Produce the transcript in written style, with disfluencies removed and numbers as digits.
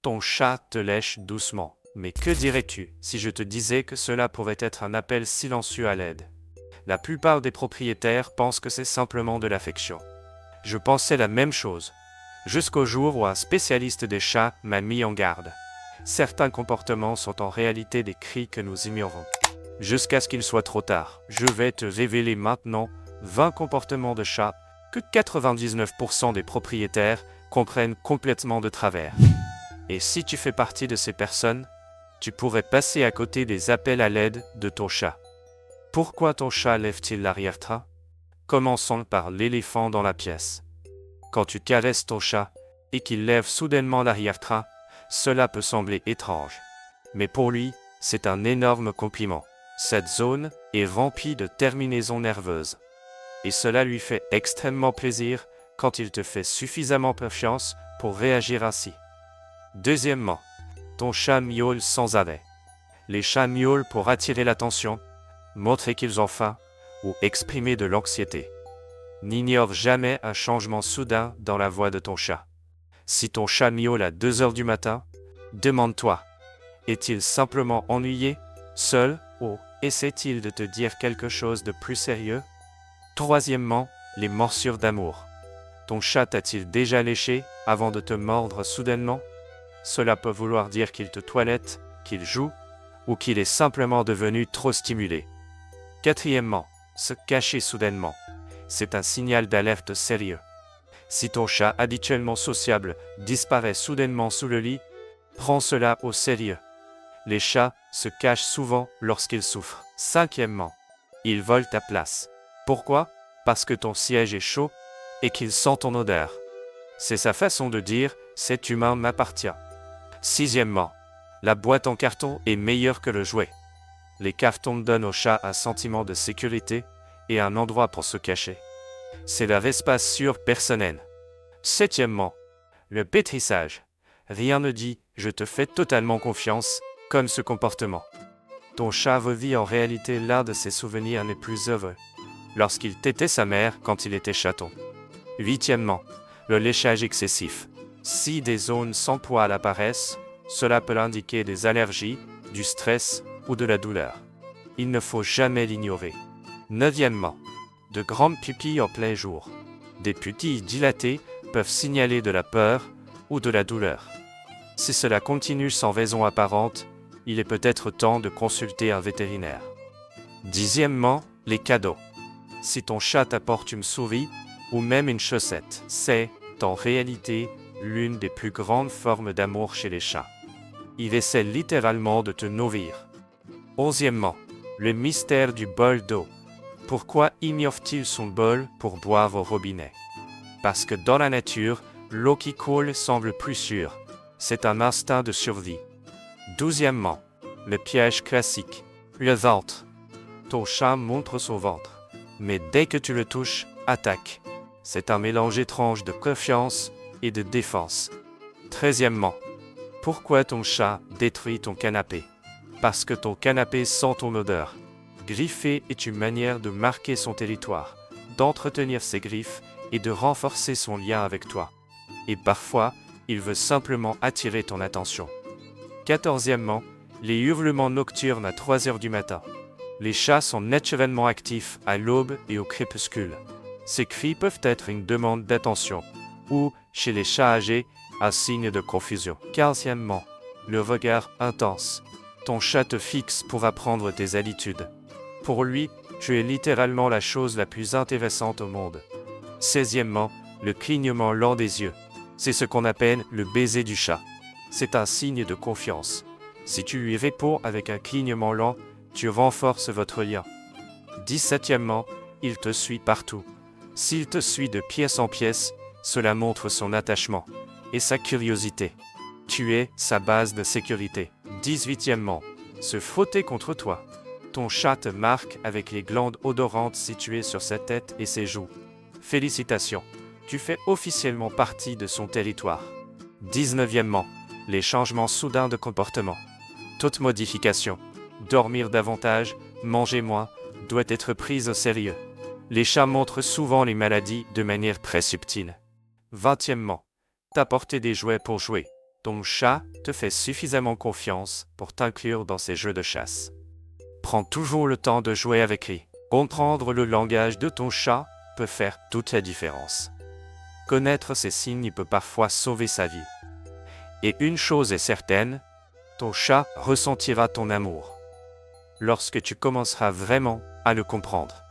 Ton chat te lèche doucement. Mais que dirais-tu si je te disais que cela pourrait être un appel silencieux à l'aide? La plupart des propriétaires pensent que c'est simplement de l'affection. Je pensais la même chose, jusqu'au jour où un spécialiste des chats m'a mis en garde. Certains comportements sont en réalité des cris que nous ignorons. Jusqu'à ce qu'il soit trop tard, je vais te révéler maintenant 20 comportements de chats que 99% des propriétaires comprennent complètement de travers. Et si tu fais partie de ces personnes, tu pourrais passer à côté des appels à l'aide de ton chat. Pourquoi ton chat lève-t-il l'arrière-train? Commençons par l'éléphant dans la pièce. Quand tu caresses ton chat et qu'il lève soudainement l'arrière-train, cela peut sembler étrange. Mais pour lui, c'est un énorme compliment. Cette zone est remplie de terminaisons nerveuses. Et cela lui fait extrêmement plaisir quand il te fait suffisamment confiance pour réagir ainsi. Deuxièmement, ton chat miaule sans arrêt. Les chats miaulent pour attirer l'attention, montrer qu'ils ont faim ou exprimer de l'anxiété. N'ignore jamais un changement soudain dans la voix de ton chat. Si ton chat miaule à 2 heures du matin, demande-toi, est-il simplement ennuyé, seul, ou essaie-t-il de te dire quelque chose de plus sérieux? Troisièmement, les morsures d'amour. Ton chat t'a-t-il déjà léché avant de te mordre soudainement? Cela peut vouloir dire qu'il te toilette, qu'il joue, ou qu'il est simplement devenu trop stimulé. Quatrièmement, se cacher soudainement. C'est un signal d'alerte sérieux. Si ton chat habituellement sociable disparaît soudainement sous le lit, prends cela au sérieux. Les chats se cachent souvent lorsqu'ils souffrent. Cinquièmement, ils volent ta place. Pourquoi? Parce que ton siège est chaud et qu'il sent ton odeur. C'est sa façon de dire « cet humain m'appartient ». Sixièmement, la boîte en carton est meilleure que le jouet. Les cartons donnent au chat un sentiment de sécurité et un endroit pour se cacher. C'est leur espace sûr personnel. Septièmement, le pétrissage. Rien ne dit « je te fais totalement confiance » comme ce comportement. Ton chat revit en réalité l'un de ses souvenirs les plus heureux, lorsqu'il tétait sa mère quand il était chaton. Huitièmement, le léchage excessif. Si des zones sans poil apparaissent, cela peut indiquer des allergies, du stress ou de la douleur. Il ne faut jamais l'ignorer. Neuvièmement, de grandes pupilles en plein jour. Des pupilles dilatées peuvent signaler de la peur ou de la douleur. Si cela continue sans raison apparente, il est peut-être temps de consulter un vétérinaire. Dixièmement, les cadeaux. Si ton chat t'apporte une souris ou même une chaussette, c'est, en réalité, l'une des plus grandes formes d'amour chez les chats. Il essaie littéralement de te nourrir. Onzièmement, le mystère du bol d'eau. Pourquoi ignore-t-il son bol pour boire au robinet? Parce que dans la nature, l'eau qui coule semble plus sûre. C'est un instinct de survie. Douzièmement, le piège classique. Le ventre. Ton chat montre son ventre. Mais dès que tu le touches, attaque. C'est un mélange étrange de confiance et de défense. Treizièmement, pourquoi ton chat détruit ton canapé? Parce que ton canapé sent ton odeur. Griffer est une manière de marquer son territoire, d'entretenir ses griffes et de renforcer son lien avec toi. Et parfois, il veut simplement attirer ton attention. Quatorzièmement, les hurlements nocturnes à 3 heures du matin. Les chats sont naturellement actifs à l'aube et au crépuscule. Ces cris peuvent être une demande d'attention ou, chez les chats âgés, un signe de confusion. Quinzièmement, le regard intense. Ton chat te fixe pour apprendre tes habitudes. Pour lui, tu es littéralement la chose la plus intéressante au monde. Seizièmement, le clignement lent des yeux. C'est ce qu'on appelle le baiser du chat. C'est un signe de confiance. Si tu lui réponds avec un clignement lent, tu renforces votre lien. 17e, il te suit partout. S'il te suit de pièce en pièce, cela montre son attachement et sa curiosité. Tu es sa base de sécurité. 18e, se frotter contre toi. Ton chat te marque avec les glandes odorantes situées sur sa tête et ses joues. Félicitations, tu fais officiellement partie de son territoire. 19e, les changements soudains de comportement. Toute modification, dormir davantage, manger moins, doit être prise au sérieux. Les chats montrent souvent les maladies de manière très subtile. 20e, t'apporter des jouets pour jouer. Ton chat te fait suffisamment confiance pour t'inclure dans ses jeux de chasse. Prends toujours le temps de jouer avec lui. Comprendre le langage de ton chat peut faire toute la différence. Connaître ses signes peut parfois sauver sa vie. Et une chose est certaine, ton chat ressentira ton amour lorsque tu commenceras vraiment à le comprendre.